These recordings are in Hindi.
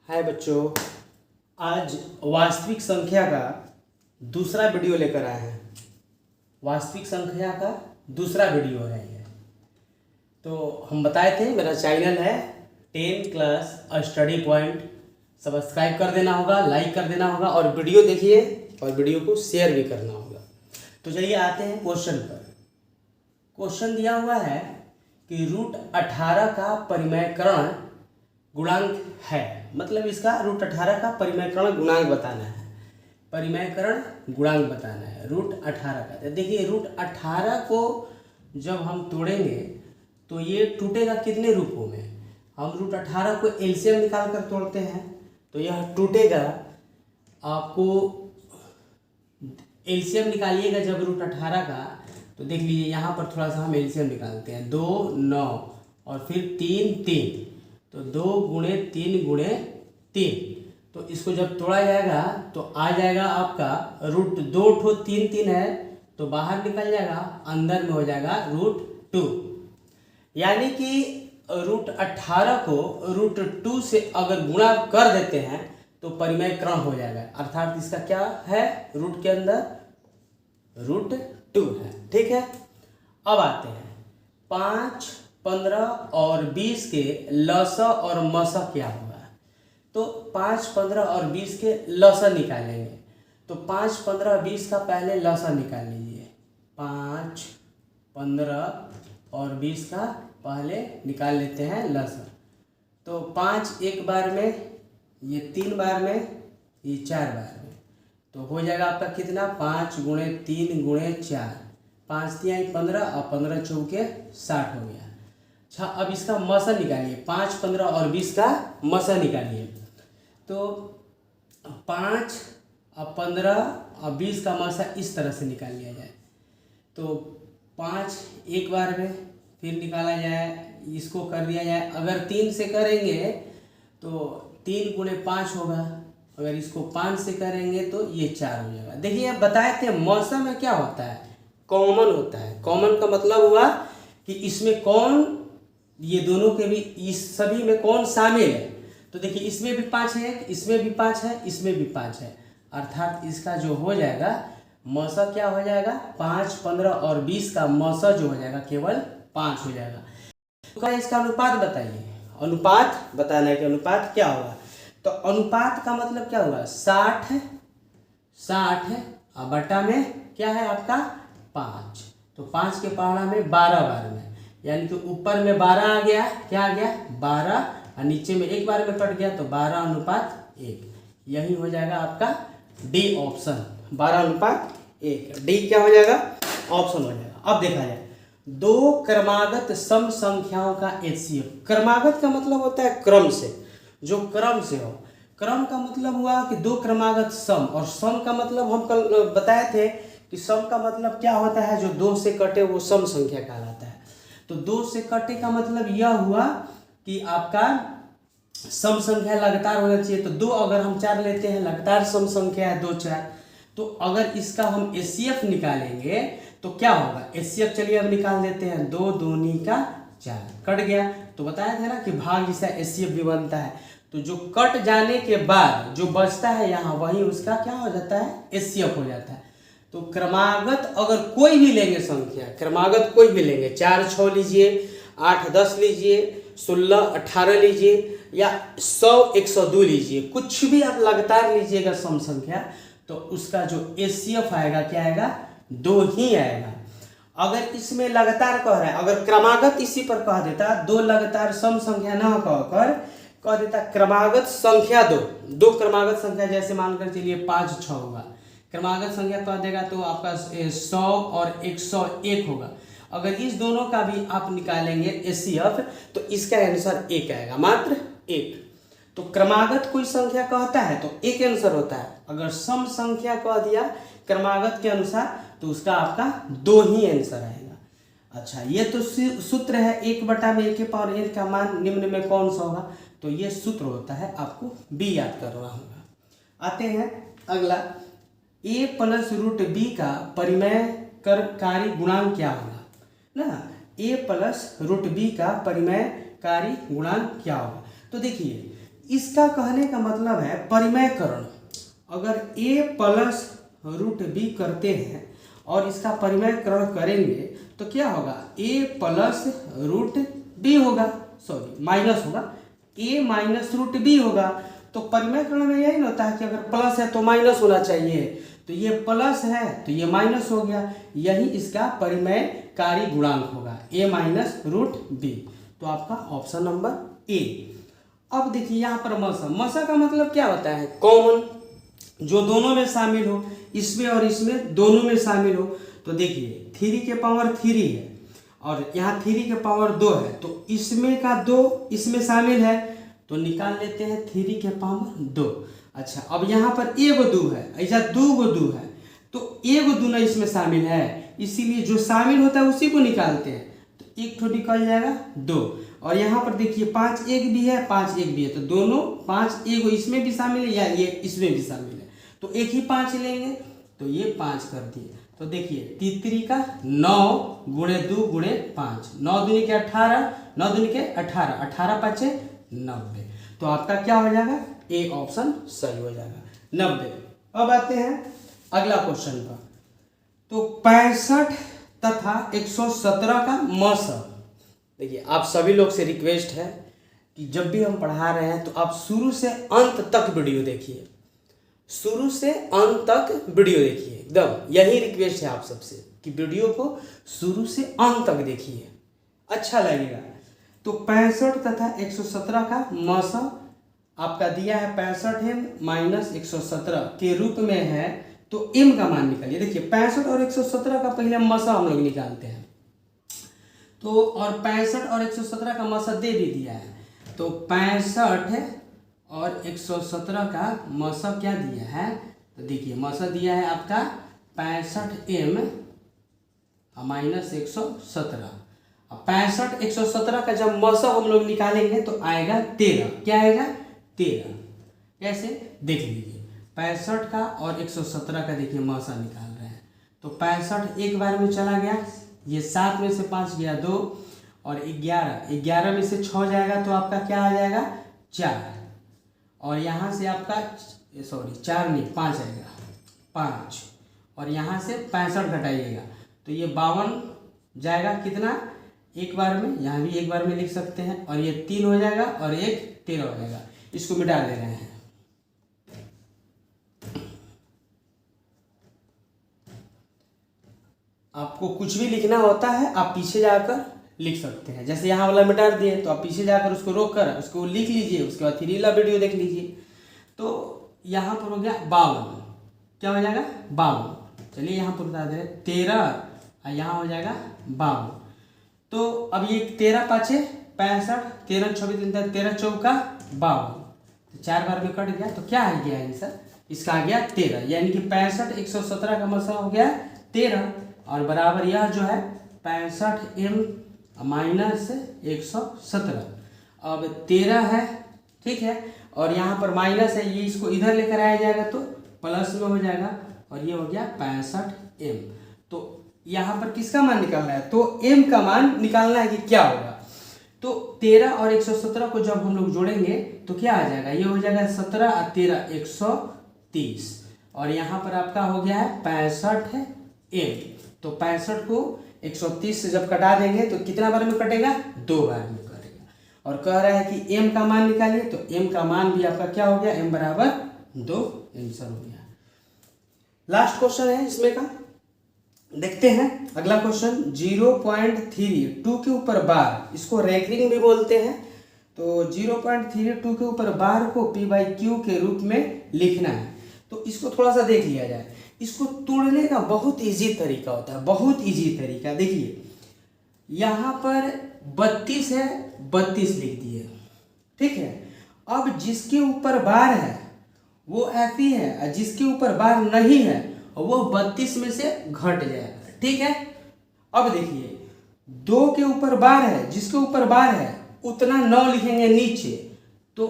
हाय बच्चों, आज वास्तविक संख्या का दूसरा वीडियो लेकर आए हैं। वास्तविक संख्या का दूसरा वीडियो है ये। तो हम बताए थे मेरा चैनल है 10 क्लास स्टडी पॉइंट। सब्सक्राइब कर देना होगा, लाइक कर देना होगा और वीडियो देखिए और वीडियो को शेयर भी करना होगा। तो चलिए आते हैं क्वेश्चन पर। क्वेश्चन दिया हुआ है कि √18 का परिमेयकरण गुणांक है। मतलब इसका √18 का परिमेयकरण गुणांक बताना है। परिमेयकरण गुणांक बताना है √18 का। तो देखिए √18 को जब हम तोड़ेंगे तो ये टूटेगा कितने रूपों में। हम √18 को एलसीएम निकाल कर तोड़ते हैं तो यह टूटेगा। आपको एलसीएम निकालिएगा जब √18 का, तो देख लीजिए यहाँ पर थोड़ा सा हम एलसीएम निकालते हैं। 2 9 और फिर 3 3, तो 2 गुणे 3 गुणे 3। तो इसको जब तोड़ा जाएगा तो आ जाएगा आपका √2 ठो 3 3 है तो बाहर निकल जाएगा, अंदर में हो जाएगा √2। यानी कि √18 को √2 से अगर गुणा कर देते हैं तो परिमेयकरण हो जाएगा। अर्थात इसका क्या है, रूट के अंदर √2 है। ठीक है, अब आते हैं 5, 15 और 20 के लसा और मसा क्या होगा। तो 5, 15 और 20 के लसा निकालेंगे। तो 5, 15, 20 का पहले लसा निकाल लीजिए। 5, 15 और 20 का पहले निकाल लेते हैं लसा। तो 5 एक बार में, ये 3 बार में, ये 4 बार में, तो हो जाएगा आपका कितना, 5 गुणे 3 गुणे 4, 5 3 15 और 15 चौके 60 हो गया। अच्छा, अब इसका मसा निकालिए। 5, 15 और 20 का मसा निकालिए। तो 5 और 15 और 20 का मसा इस तरह से निकाल लिया जाए। तो 5 एक बार में, फिर निकाला जाए, इसको कर दिया जाए। अगर 3 से करेंगे तो 3 गुणे 5 होगा। अगर इसको 5 से करेंगे तो ये 4 हो जाएगा। देखिए अब बताए थे मौसम में क्या होता है, कॉमन होता है। कॉमन का मतलब हुआ कि इसमें कौन, ये दोनों के भी, इस सभी में कौन शामिल है। तो देखिए इसमें भी 5 है, इसमें भी 5 है, इसमें भी 5 है। अर्थात इसका जो हो जाएगा मौसा क्या हो जाएगा, 5, 15 और 20 का मौसा जो हो जाएगा केवल 5 हो जाएगा। तो इसका अनुपात बताइए। अनुपात बताना है कि अनुपात क्या होगा। तो अनुपात का मतलब क्या होगा, 60 है और बटा में क्या है आपका 5। तो 5 के पहाड़ा में 12 बार में, यानी कि ऊपर में 12 आ गया, क्या आ गया 12, और नीचे में एक बार में कट गया तो 12:1। यही हो जाएगा आपका डी ऑप्शन, 12:1। डी क्या हो जाएगा, ऑप्शन हो जाएगा। अब देखा जाए दो क्रमागत सम संख्याओं का एचसीएफ। क्रमागत का मतलब होता है क्रम से, जो क्रम से हो। क्रम का मतलब हुआ कि दो क्रमागत सम, और सम का मतलब हम कल बताए थे कि सम का मतलब क्या होता है, जो 2 से कटे वो सम संख्या कहलाता है। तो 2 से कटे का मतलब यह हुआ कि आपका सम संख्या लगातार होना चाहिए। तो 2 अगर हम 4 लेते हैं, लगातार सम संख्या है 2 4। तो अगर इसका हम एचसीएफ निकालेंगे तो क्या होगा, एचसीएफ चलिए अब निकाल देते हैं। 2 दूनी का 4 कट गया। तो बताया था ना कि भाग जैसा एचसीएफ भी बनता है। तो जो कट जाने के बाद जो बचता है यहाँ, वही उसका क्या हो जाता है, एचसीएफ हो जाता है। तो क्रमागत अगर कोई भी लेंगे संख्या, क्रमागत कोई भी लेंगे, 4 6 लीजिए, 8 10 लीजिए, 16 18 लीजिए, या 100 102 लीजिए, कुछ भी आप लगातार लीजिएगा सम संख्या, तो उसका जो एचसीएफ आएगा क्या आएगा, 2 ही आएगा। अगर इसमें लगातार कह रहा है, अगर क्रमागत इसी पर कह देता, 2 लगातार सम संख्या ना कहकर कह देता क्रमागत संख्या 2 क्रमागत संख्या, जैसे मानकर चलिए 5 6 होगा, क्रमागत संख्या कह देगा तो आपका 100 और 101 होगा। अगर इस दोनों का भी आप निकालेंगे एचसीएफ तो इसका आंसर 1 आएगा, मात्र 1। तो क्रमागत कोई संख्या कहता है तो एक आंसर होता है। अगर सम संख्या कह दिया क्रमागत के अनुसार तो उसका आपका 2 ही आंसर आएगा। अच्छा, ये तो सूत्र है 1/1 का मान निम्न में कौन सा होगा। तो ये सूत्र होता है, आपको बी याद करना होगा। आते हैं अगला, a + √b का परिमेयकारी गुणांक क्या होगा ना। a + √b का परिमेयकारी गुणांक क्या होगा। तो देखिए इसका कहने का मतलब है परिमेयकरण। अगर a प्लस रूट बी करते हैं और इसका परिमेयकरण करेंगे तो क्या होगा, a प्लस रूट बी होगा, सॉरी माइनस होगा, a माइनस रूट बी होगा। तो परिमेयकरण में यही ना होता है कि अगर प्लस है तो माइनस होना चाहिए, तो ये प्लस है तो ये माइनस हो गया, यही इसका परिमेयकारी गुणांक होगा a माइनस रूट बी। तो आपका ऑप्शन नंबर ए। अब देखिए यहाँ पर मसा, मसा का मतलब क्या होता है, कॉमन, जो दोनों में शामिल हो, इसमें और इसमें दोनों में शामिल हो। तो देखिए 3 के पावर 3 है और यहाँ 3 के पावर 2 है, तो इसमें का 2 इसमें शामिल है, तो निकाल लेते हैं 3 के पावर 2। अच्छा, अब यहाँ पर एगो 2 है, ऐसा 2 2 है, तो एगो 2 ना इसमें शामिल है, इसीलिए जो शामिल होता है उसी को निकालते हैं। तो एक ठो निकल जाएगा 2, और यहाँ पर देखिए 5 1 भी है, 5 1 भी है, तो दोनों 5 एगो इसमें भी शामिल है या ये इसमें भी शामिल है, तो एक ही 5 लेंगे, तो ये 5 कर दिए। तो देखिए 3 का 9 गुणे 2 गुणे 5, 9 दूनी के 18, 9 दूनी के 18, 18 5 90। तो आपका क्या हो जाएगा, ए ऑप्शन सही हो जाएगा 90। अब आते हैं अगला क्वेश्चन पर। तो 65 तथा 117 का मसा। देखिए आप सभी लोग से रिक्वेस्ट है कि जब भी हम पढ़ा रहे हैं तो आप शुरू से अंत तक वीडियो देखिए, शुरू से अंत तक वीडियो देखिए, एकदम यही रिक्वेस्ट है आप सबसे कि वीडियो को शुरू से अंत तक देखिए, अच्छा लगेगा। तो 65 तथा 117 का मसा आपका दिया है 65m माइनस 117 के रूप में है, तो m का मान निकालिए। देखिए 65 और 117 का पहले मसा हम लोग निकालते हैं, तो और 65 और 117 का मसा दे भी दिया है, तो 65 और 117 का मसा क्या दिया है, तो देखिए मसा दिया है आपका 65m माइनस 117। अब 65 117 का जब मसा हम लोग निकालेंगे तो आएगा 13, क्या आएगा 13। कैसे देख लीजिए, 65 का और 117 का देखिए मसा निकाल रहे हैं, तो 65 एक बार में चला गया, ये 7 में से 5 गया 2, और 11 में से 6 जाएगा तो आपका क्या आ जाएगा 4, और यहाँ से आपका सॉरी 4 नहीं 5 आएगा 5, और यहाँ से 65 घटाइएगा तो ये 52 जाएगा, कितना एक बार में, यहाँ भी एक बार में लिख सकते हैं, और ये 3 हो जाएगा और एक 13 हो जाएगा, इसको मिटा दे रहे हैं। आपको कुछ भी लिखना होता है आप पीछे जाकर लिख सकते हैं, जैसे यहाँ वाला मिटा दिए तो आप पीछे जाकर उसको रोक कर उसको लिख लीजिए, उसके बाद फिर अगला वीडियो देख लीजिए। तो यहाँ पर हो गया 52, क्या हो जाएगा 52। चलिए यहाँ पर बता दे रहे 13 और यहाँ हो जाएगा 52। तो अब ये 13 5 65, 13 26 13 चौका 52, तो 4 बार में कट गया, तो क्या आ गया आंसर इसका आ गया 13, यानी कि 65 117 का मसा हो गया 13, और बराबर यह जो है 65m माइनस 117। अब 13 है, ठीक है, और यहाँ पर माइनस है, ये इसको इधर लेकर आया जाएगा तो प्लस में हो जाएगा, और ये हो गया 65m। तो यहाँ पर किसका मान निकालना है, तो m का मान निकालना है कि क्या होगा। तो 13 और 117 को जब हम लोग जोड़ेंगे तो क्या आ जाएगा, ये हो जाएगा 17 और 13 130, और यहाँ पर आपका हो गया है 65m। तो 65 को 130 से जब कटा देंगे तो कितना बार में कटेगा, 2 बार में कटेगा, और कह रहा है कि m का मान निकालिए, तो m का मान भी आपका क्या हो गया, m बराबर 2, आंसर हो गया। लास्ट क्वेश्चन है इसमें का, देखते हैं अगला क्वेश्चन। 0.32 के ऊपर बार, इसको रैंकिंग भी बोलते हैं, तो 0.32 के ऊपर बार को p/q के रूप में लिखना है। तो इसको थोड़ा सा देख लिया जाए, इसको तोड़ने का बहुत इजी तरीका होता है, बहुत इजी तरीका। देखिए यहाँ पर 32 है, 32 लिख दिए, ठीक है। अब जिसके ऊपर बार है वो ऐसी है, और जिसके ऊपर बार नहीं है वो 32 में से घट जाएगा, ठीक है। अब देखिए 2 के ऊपर बार है, जिसके ऊपर बार है उतना 9 लिखेंगे नीचे, तो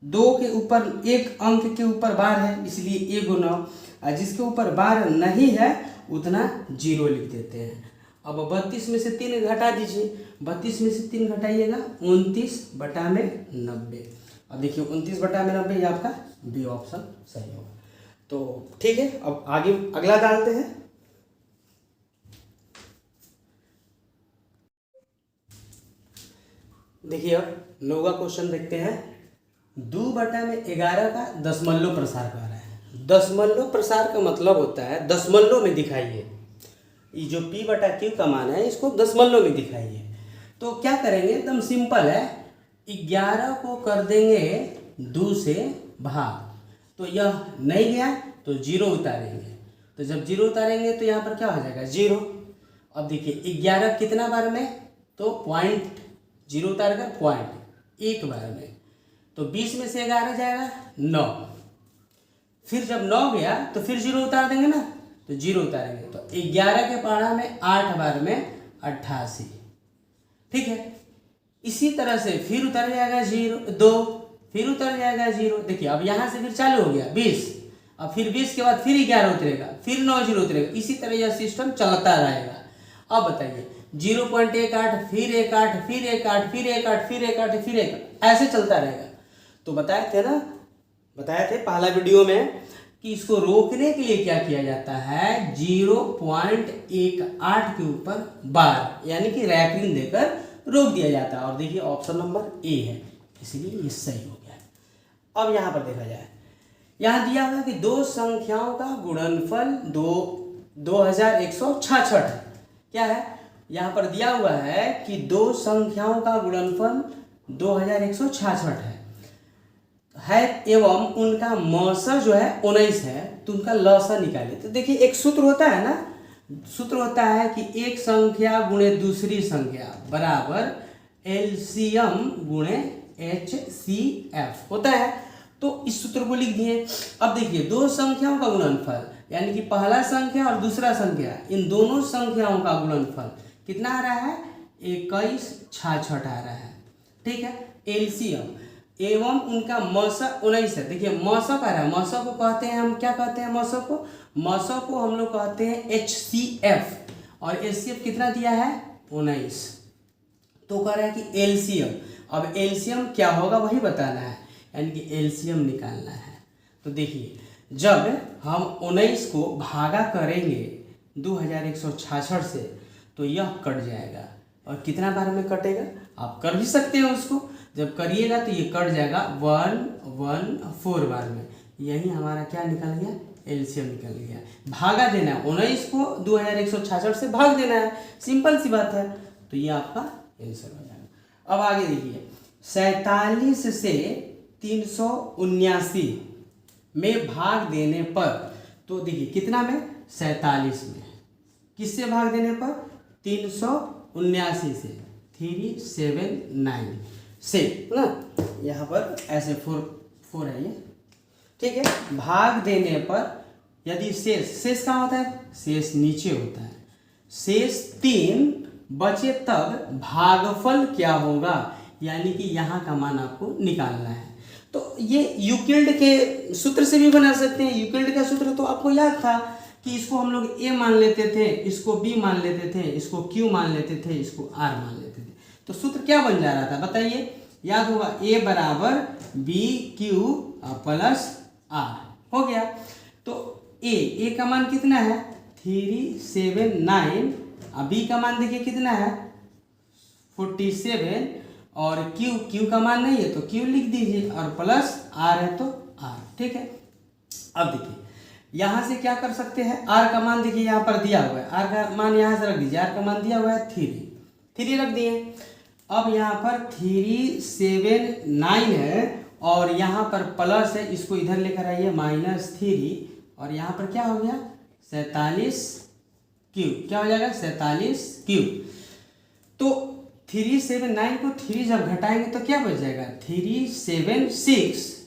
2 के ऊपर 1 अंक के ऊपर बार है इसलिए 1 9, और जिसके ऊपर बार नहीं है उतना 0 लिख देते हैं। अब 32 में से 3 घटा दीजिए, 32 में से 3 घटाइएगा 29/90, अब देखिए 29/90 ये आपका बी ऑप्शन सही होगा। तो ठीक है, अब आगे अगला डालते हैं। देखिए अब 9वां क्वेश्चन देखते हैं। 2/11 का दशमलव प्रसार कर रहा है। दशमलव प्रसार का मतलब होता है दशमलव में दिखाइए। ये जो p/q का मान है इसको दशमलव में दिखाइए। तो क्या करेंगे, एकदम सिंपल है। 11 को कर देंगे 2 से भाग, तो यह नहीं गया तो 0 उतारेंगे। तो जब 0 उतारेंगे तो यहाँ पर क्या हो जाएगा 0। अब देखिए 11 कितना बार में, तो पॉइंट 0 उतार कर पॉइंट 1 बार में, तो 20 में से 11 जाएगा 9। फिर जब 9 गया तो फिर 0 उतार देंगे ना, तो 0 उतारेंगे तो 11 के पहाड़ा में 8 बार में 88। ठीक है, इसी तरह से फिर उतर जाएगा 2, फिर उतर जाएगा 0। देखिए अब यहाँ से फिर चालू हो गया 20, अब फिर 20 के बाद फिर 11 उतरेगा, फिर 9 0 उतरेगा। इसी तरह यह सिस्टम चलता रहेगा। अब बताइए 0.18 फिर 18 फिर 18 फिर 18 फिर 18 फिर 18 ऐसे चलता रहेगा। तो बताए थे पहला वीडियो में कि इसको रोकने के लिए क्या किया जाता है, 0.18 के ऊपर बार यानी कि रैपिंग देकर रोक दिया जाता है। और देखिए ऑप्शन नंबर ए है, इसलिए ये सही हो गया। अब यहाँ पर देखा जाए, यहाँ दिया हुआ है कि दो संख्याओं का गुणनफल 2166 है। क्या है, यहाँ पर दिया हुआ है कि दो संख्याओं का गुणनफल 2166 है एवं उनका मौसा जो है 19 है, तो उनका लसा निकालिए। तो देखिए एक सूत्र होता है ना, सूत्र होता है कि एक संख्या गुणे दूसरी संख्या बराबर एलसीएम गुणे HCF होता है। तो इस सूत्र को लिख दिए। अब देखिए दो संख्याओं का गुणनफल यानी कि पहला संख्या और दूसरा संख्या, इन दोनों संख्याओं का गुणनफल कितना आ रहा है, 2166 आ रहा है। ठीक है, एलसीएम एवं उनका मौसा 19 है। देखिए मौसा का रहा है, मौसा को कहते हैं हम क्या कहते हैं, मौसा को हम लोग कहते हैं HCF। और HCF कितना दिया है 19। तो कह रहा है कि एलसीएम, अब एलसीएम क्या होगा वही बताना है, यानी कि एलसीएम निकालना है। तो देखिए जब हम 19 को भागा करेंगे 2166 से तो यह कट जाएगा। और कितना बार में कटेगा आप कर भी सकते हैं उसको, जब करिएगा तो ये कट जाएगा 114 बार में। यही हमारा क्या निकल गया, एलसीएम निकल गया। भागा देना है 19 को 2166 से भाग देना है, सिंपल सी बात है। तो ये आपका आंसर हो जाएगा। अब आगे देखिए 47 से 379 में भाग देने पर, तो देखिए कितना में 47 में, किससे भाग देने पर 379 से 379 से ना, यहाँ पर ऐसे 4 है ये। ठीक है, भाग देने पर यदि शेष कहाँ होता है, शेष नीचे होता है, शेष 3 बचे तब भागफल क्या होगा, यानी कि यहाँ का मान आपको निकालना है। तो ये यूक्लिड के सूत्र से भी बना सकते हैं। यूक्लिड का सूत्र तो आपको याद था कि इसको हम लोग A मान लेते थे, इसको B मान लेते थे, इसको Q मान लेते थे, इसको R मान लेते थे। तो सूत्र क्या बन जा रहा था बताइए, याद होगा A बराबर BQ प्लस R हो गया। तो A का मान कितना है 379, अब B का मान देखिए कितना है 47, और Q का मान नहीं है तो Q लिख दीजिए, और प्लस R है तो R। ठीक है, अब देखिए यहाँ से क्या कर सकते हैं, R का मान देखिए यहाँ पर दिया हुआ है, R का मान यहाँ से रख दीजिए, R का मान दिया हुआ है 3 रख दिए। अब यहाँ पर 379 है और यहाँ पर प्लस है, इसको इधर लेकर आइए -3, और यहाँ पर क्या हो गया 47Q, क्या हो जाएगा 47Q। तो 379 को 3 जब घटाएंगे तो क्या बच जाएगा 376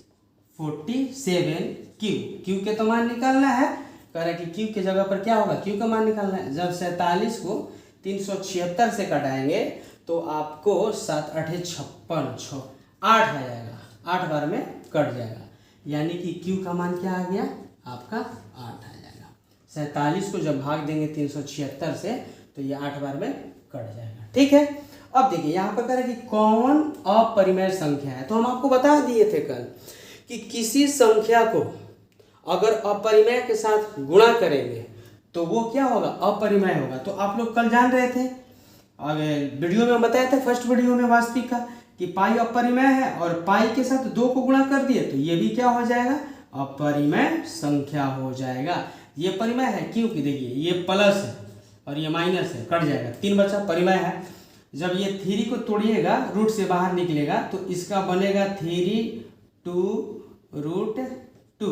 47Q। Q के तो मान निकालना है, कह रहा है कि Q के जगह पर क्या होगा, Q का मान निकालना है। जब 47 को 376 से घटाएंगे तो आपको 7 8 56 8 आ जाएगा, 8 बार में कट जाएगा, यानी कि Q का मान क्या आ गया आपका 8 आ जाएगा। 47 को जब भाग देंगे 376 से तो ये 8 बार में कट जाएगा। ठीक है, अब देखिए यहाँ पर कह रहे हैं कि कौन अपरिमेय संख्या है। तो हम आपको बता दिए थे कल कि किसी संख्या को अगर अपरिमेय के साथ गुणा करेंगे तो वो क्या होगा, अपरिमेय होगा। तो आप लोग कल जान रहे थे, अगर वीडियो में बताए थे फर्स्ट वीडियो में वास्तविक का, कि पाई अपरिमेय है और पाई के साथ 2 को गुणा कर दिए तो ये भी क्या हो जाएगा, अपरिमेय संख्या हो जाएगा। ये परिमेय है क्योंकि देखिए ये प्लस है और ये माइनस है, कट जाएगा, 3 बचा, परिमेय है। जब ये 3 को तोड़िएगा रूट से बाहर निकलेगा तो इसका बनेगा 3 2√2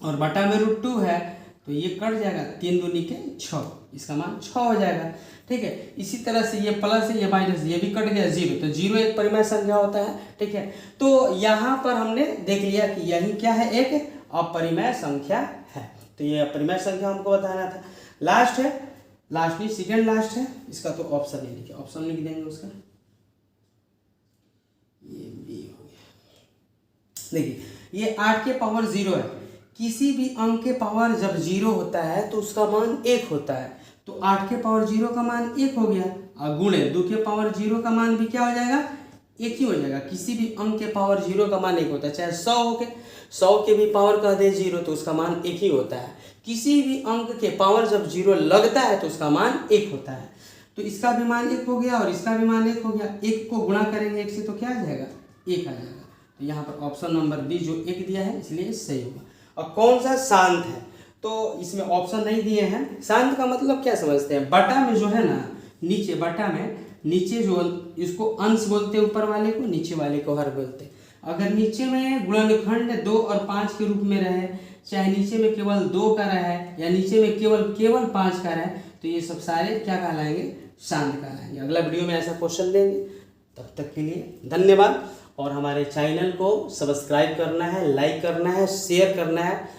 और बटा में √2 है तो ये कट जाएगा, 3 दूनी के 6, इसका मान 6 हो जाएगा। ठीक है, इसी तरह से ये प्लस है, ये माइनस, ये भी कट गया 0, तो 0 एक परिमेय संख्या होता है। ठीक है, तो यहाँ पर हमने देख लिया कि यही क्या है, एक अपरिमेय संख्या है। तो ये अपरिमेय संख्या हमको बताना था। लास्ट है, लास्ट नहीं सेकेंड लास्ट है, इसका तो ऑप्शन नहीं लिखे, ऑप्शन लिख देंगे उसका, ये बी हो गया। देखिए ये 8 के पावर 0 है, किसी भी अंक के पावर जब 0 होता है तो उसका मान 1 होता है। तो 8 के पावर 0 का मान 1 हो गया और गुणे 2 के पावर 0 का मान भी क्या हो जाएगा, 1 ही हो जाएगा। किसी भी अंक के पावर 0 का मान 1 होता है, चाहे 100 हो के 100 के भी पावर कह दे 0 तो उसका मान 1 ही होता है। किसी भी अंक के पावर जब 0 लगता है तो उसका मान 1 होता है। तो इसका भी मान 1 हो गया और इसका भी मान 1 हो गया। 1 को गुणा करेंगे 1 से तो क्या आ जाएगा, 1 आ जाएगा। तो यहाँ पर ऑप्शन नंबर बी जो 1 दिया है इसलिए सही होगा। और कौन सा शांत है, तो इसमें ऑप्शन नहीं दिए हैं। शांत का मतलब क्या समझते हैं, बटा में जो है ना, नीचे बटा में नीचे जो इसको अंश बोलते हैं, ऊपर वाले को, नीचे वाले को हर बोलते हैं। अगर नीचे में गुणनखंड 2 और 5 के रूप में रहे, चाहे नीचे में केवल 2 का रहे या नीचे में केवल 5 का रहे, तो ये सब सारे क्या कहलाएंगे, शांत कहलाएंगे। अगला वीडियो में ऐसा क्वेश्चन देंगे। तब तक के लिए धन्यवाद और हमारे चैनल को सब्सक्राइब करना है, लाइक करना है, शेयर करना है।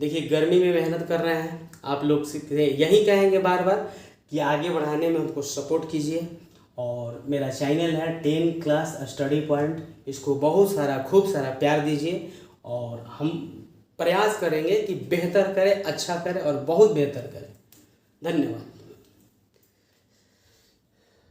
देखिए गर्मी में मेहनत कर रहे हैं आप लोग से, यही कहेंगे बार बार कि आगे बढ़ाने में हमको सपोर्ट कीजिए। और मेरा चैनल है 10 क्लास स्टडी पॉइंट, इसको बहुत सारा खूब सारा प्यार दीजिए और हम प्रयास करेंगे कि बेहतर करें, अच्छा करें और बहुत बेहतर करें। धन्यवाद।